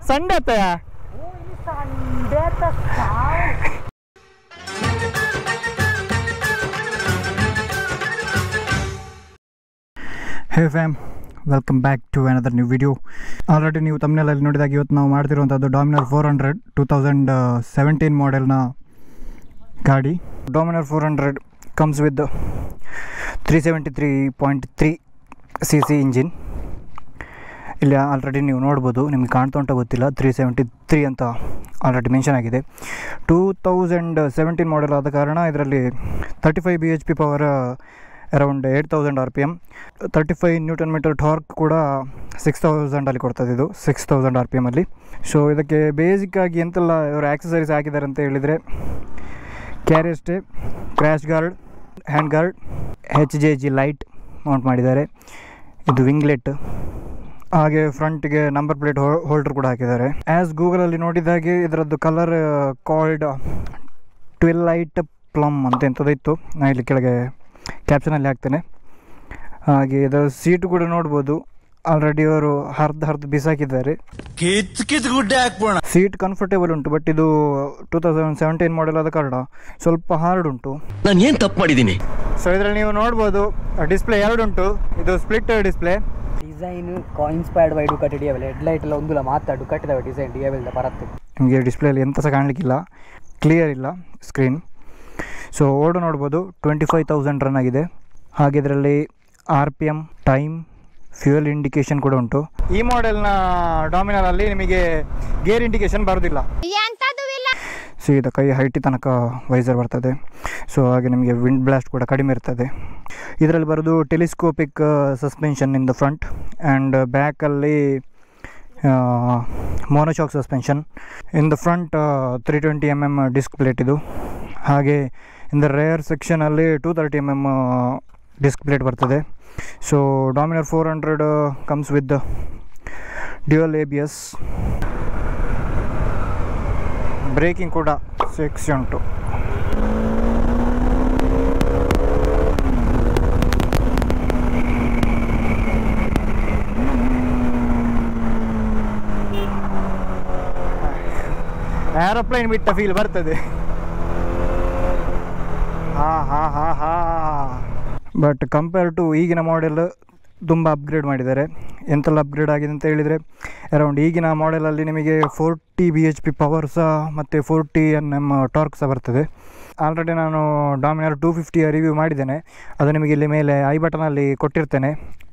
Sunday ಅತ್ತಯ್ಯ hey fam, welcome back to another new video. Already ನೀವು ತಮ್ಮನೇಲಿ ನೋಡಿದಾಗ ಇವತ್ತು ನಾವು ಮಾಡ್ತಿರುವಂಥದ್ದು ಡಾಮಿನರ್ 400 2017 ಮಾಡೆಲ್ನ ಗಾಡಿ. Dominar 400 comes with 373.3 cc engine. ಇಲ್ಲಿ ಆಲ್ರೆಡಿ ನೀವು ನೋಡ್ಬೋದು, ನಿಮ್ಗೆ ಕಾಣ್ತಾ ಉಂಟ ಗೊತ್ತಿಲ್ಲ, 373 ಅಂತ ಆಲ್ರೆಡಿ ಮೆನ್ಷನ್ ಆಗಿದೆ. 2017 ಮಾಡೆಲ್ ಆದ ಕಾರಣ ಇದರಲ್ಲಿ 35 bhp power, around 8000 RPM, 35 Nm torque ಕೂಡ 6000 ಕೊಡ್ತದೆ. ಇದು 6000 RPM ಅಲ್ಲಿ. ಸೊ ಇದಕ್ಕೆ ಬೇಸಿಕ್ಕಾಗಿ ಎಂತೆಲ್ಲ ಇವರು ಆಕ್ಸಸರೀಸ್ ಹಾಕಿದ್ದಾರೆ ಅಂತ ಹೇಳಿದರೆ, carrier stay, crash guard, hand guard, HJG light mount ಮಾಡಿದ್ದಾರೆ. ಇದು ವಿಂಗ್ಲೆಟ್, ಹಾಗೆ ಫ್ರಂಟ್ಗೆ ನಂಬರ್ ಪ್ಲೇಟ್ ಹೋಲ್ಡರ್ ಕೂಡ ಹಾಕಿದ್ದಾರೆ. ಆ್ಯಸ್ ಗೂಗಲಲ್ಲಿ ನೋಡಿದಾಗೆ ಇದರದ್ದು ಕಲರ್ ಕಾಲ್ಡ್ ಟ್ವಿಲೈಟ್ ಪ್ಲಮ್ ಅಂತ ಎಂಥದ್ದು ಇತ್ತು. ನಾನು ಇಲ್ಲಿ ಕೆಳಗೆ ಕ್ಯಾಪ್ಷನಲ್ಲಿ ಹಾಕ್ತೇನೆ. ಹಾಗೆ ಇದರ ಸೀಟು ಕೂಡ ನೋಡ್ಬೋದು, ಆಲ್ರೆಡಿ ಅವರು ಹರ್ದು ಬಿಸಾಕಿದ್ದಾರೆ. ಸೀಟ್ ಕಂಫರ್ಟೇಬಲ್ ಉಂಟು, ಬಟ್ ಇದು 2017 ಮಾಡೆಲ್ ಆದ ಕಾರಣ ಸ್ವಲ್ಪ ಹಾರ್ಡ್ ಉಂಟು. ನಾನು ಏನು ತಪ್ಪು ಮಾಡಿದ್ದೀನಿ? ಸೊ ಇದರಲ್ಲಿ ನೀವು ನೋಡ್ಬೋದು, ಡಿಸ್ಪ್ಲೇ 2 ಉಂಟು. ಇದು split display. Design inspired by Ducati Diavel. Headlight ಎಲ್ಲ ಒಂದಿಲ್ಲ ಮಾತ್ರ ಡುಕಾಟಿದ ಡಿಸೈನ್ ಡಿಎವೆಲ್ ಬರುತ್ತೆ. ನಿಮಗೆ ಡಿಸ್ಪ್ಲೇಯಲ್ಲಿ ಎಂತ ಸಹ ಕಾಣಲಿಕ್ಕಿಲ್ಲ, ಕ್ಲಿಯರ್ ಇಲ್ಲ ಸ್ಕ್ರೀನ್. ಸೊ ಓಡು ನೋಡ್ಬೋದು, 25,000 ರನ್ ಆಗಿದೆ. ಹಾಗೆ ಇದರಲ್ಲಿ RPM, ಟೈಮ್, ಫ್ಯೂಯಲ್ ಇಂಡಿಕೇಶನ್ ಕೂಡ ಉಂಟು. ಈ ಮಾಡೆಲ್ನ ಡಾಮಿನರಲ್ಲಿ ನಿಮಗೆ ಗೇರ್ ಇಂಡಿಕೇಶನ್ ಬರೋದಿಲ್ಲ. ಸೀದಾ ಕೈ ಹೈಟಿ ತನಕ ವೈಸರ್ ಬರ್ತದೆ. ಸೊ ಹಾಗೆ ನಿಮಗೆ ವಿಂಡ್ ಬ್ಲಾಸ್ಟ್ ಕೂಡ ಕಡಿಮೆ ಇರ್ತದೆ. ಇದರಲ್ಲಿ ಬರೋದು telescopic suspension in the front, and ಬ್ಯಾಕಲ್ಲಿ monoshock suspension. In the front 320 mm disc plate ಇದು. ಹಾಗೆ ಇನ್ ದ ರೇರ್ ಸೆಕ್ಷನಲ್ಲಿ 230 mm ಡಿಸ್ಕ್ ಪ್ಲೇಟ್ ಬರ್ತದೆ. So Dominar 400 comes with dual ABS. Braking ಕೂಡ 6 ಉಂಟು. ಏರೋಪ್ಲೇನ್ ಬಿಟ್ಟ ಫೀಲ್ ಬರ್ತದೆ. ಬಟ್ ಕಂಪೇರ್ ಟು ಈಗಿನ ಮಾಡೆಲ್ ತುಂಬ ಅಪ್ಗ್ರೇಡ್ ಮಾಡಿದ್ದಾರೆ. ಎಂತೆಲ್ಲ ಅಪ್ಗ್ರೇಡ್ ಆಗಿದೆ ಅಂತ ಹೇಳಿದರೆ, ಅರೌಂಡ್ ಈಗಿನ ಮಾಡೆಲಲ್ಲಿ ನಿಮಗೆ 40 bhp ಪವರ್ ಸಹ ಮತ್ತು 40 Nm ಟಾರ್ಕ್ ಸಹ ಬರ್ತದೆ. ಆಲ್ರೆಡಿ ನಾನು ಡಾಮಿನರ್ 250 ರಿವ್ಯೂ ಮಾಡಿದ್ದೇನೆ, ಅದು ನಿಮಗೆ ಇಲ್ಲಿ ಮೇಲೆ ಐ ಬಟನಲ್ಲಿ ಕೊಟ್ಟಿರ್ತೇನೆ,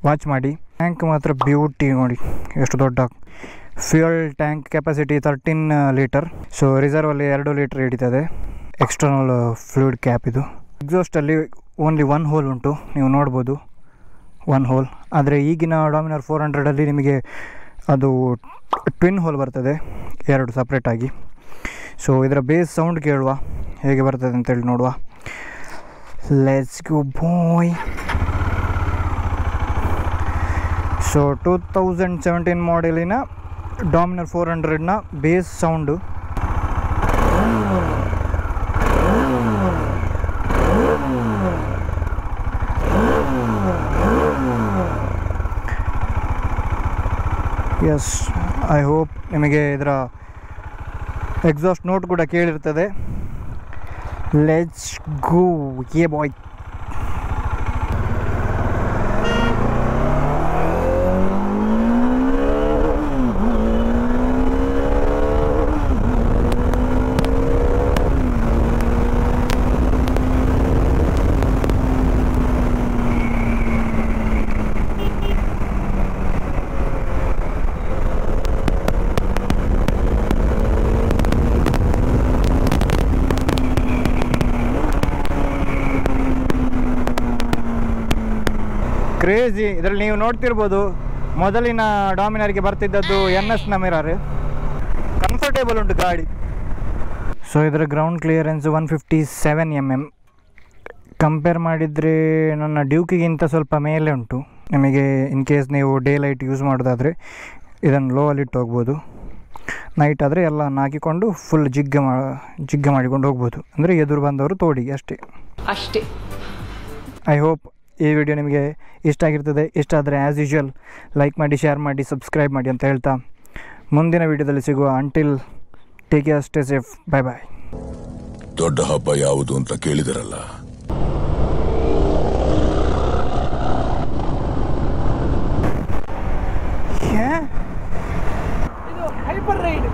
ವಾಚ್ ಮಾಡಿ. ಟ್ಯಾಂಕ್ ಮಾತ್ರ ಬ್ಯೂಟಿ ನೋಡಿ, ಎಷ್ಟು ದೊಡ್ಡ fuel tank. Capacity 13 litre. So ರಿಸರ್ವಲ್ಲಿ 2 ಲೀಟರ್ ಹಿಡಿತದೆ. ಎಕ್ಸ್ಟರ್ನಲ್ ಫ್ಲೂಯಿಡ್ ಕ್ಯಾಪ್ ಇದು. ಎಕ್ಸಾಸ್ಟಲ್ಲಿ ಓನ್ಲಿ 1 ಹೋಲ್ ಉಂಟು, ನೀವು ನೋಡ್ಬೋದು, 1 ಹೋಲ್. ಆದರೆ ಈಗಿನ ಡಾಮಿನರ್ 400ಅಲ್ಲಿ ನಿಮಗೆ ಅದು ಟ್ವಿನ್ ಹೋಲ್ ಬರ್ತದೆ, 2 ಸಪ್ರೇಟಾಗಿ. ಸೊ ಇದರ ಬೇಸ್ ಸೌಂಡ್ ಕೇಳುವ ಹೇಗೆ ಬರ್ತದೆ ಅಂತೇಳಿ ನೋಡುವ. Let's go boy. ಸೊ 2017 ಮಾಡೆಲಿನ ಡಾಮಿನರ್ 400ನ bass sound. Yes, I hope ನಿಮಗೆ ಇದರ ಎಕ್ಸಾಸ್ಟ್ ನೋಟ್ ಕೂಡ ಕೇಳಿರ್ತದೆ. ಲೆಟ್ಸ್ ಗೋ ಯೇ ಬಾಯ್. ಕ್ರೇಜಿ. ಇದರಲ್ಲಿ ನೀವು ನೋಡ್ತಿರ್ಬೋದು, ಮೊದಲಿನ ಡಾಮಿನರ್ಗೆ ಬರ್ತಿದ್ದದ್ದು NS ಮಿರರ್. ಕಂಫರ್ಟೇಬಲ್ ಉಂಟು ಗಾಡಿ. ಸೊ ಇದರ ಗ್ರೌಂಡ್ ಕ್ಲಿಯರೆನ್ಸ್ 157 mm. ಕಂಪೇರ್ ಮಾಡಿದರೆ ನನ್ನ ಡ್ಯೂಕಿಗಿಂತ ಸ್ವಲ್ಪ ಮೇಲೆ ಉಂಟು. ನಿಮಗೆ ಇನ್ ಕೇಸ್ ನೀವು ಡೇ ಲೈಟ್ ಯೂಸ್ ಮಾಡೋದಾದರೆ ಇದನ್ನು ಲೋ ಅಲ್ಲಿ ಇಟ್ಟು ಹೋಗ್ಬೋದು. ನೈಟ್ ಆದರೆ ಎಲ್ಲ ಹಾಕಿಕೊಂಡು ಫುಲ್ ಜಿಗ್ಗ ಮಾಡಿಕೊಂಡು ಹೋಗ್ಬೋದು. ಅಂದರೆ ಎದುರು ಬಂದವರು ತೋಡಿಗೆ ಅಷ್ಟೇ. ಅಷ್ಟೇ. ಐ ಹೋಪ್ ಈ ವಿಡಿಯೋ ನಿಮಗೆ ಇಷ್ಟ ಆಗಿರ್ತದೆ. ಇಷ್ಟ ಆದರೆ ಆ್ಯಸ್ ಯೂಶುವಲ್ ಲೈಕ್ ಮಾಡಿ, ಶೇರ್ ಮಾಡಿ, ಸಬ್ಸ್ಕ್ರೈಬ್ ಮಾಡಿ ಅಂತ ಹೇಳ್ತಾ ಮುಂದಿನ ವಿಡಿಯೋದಲ್ಲಿ ಸಿಗುವ. Until take care, stay safe, bye bye. ದೊಡ್ಡ ಹಬ್ಬ ಯಾವುದು ಅಂತ ಕೇಳಿದರಲ್ಲ, ಇದು ಹೈಪರ್ ರೈಡ್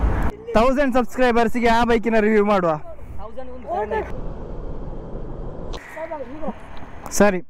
1000 ಸಬ್ಸ್ಕ್ರೈಬರ್ಸ್ಗೆ ಆ ಬೈಕಿನ ರಿವ್ಯೂ ಮಾಡುವ. ಸರಿ.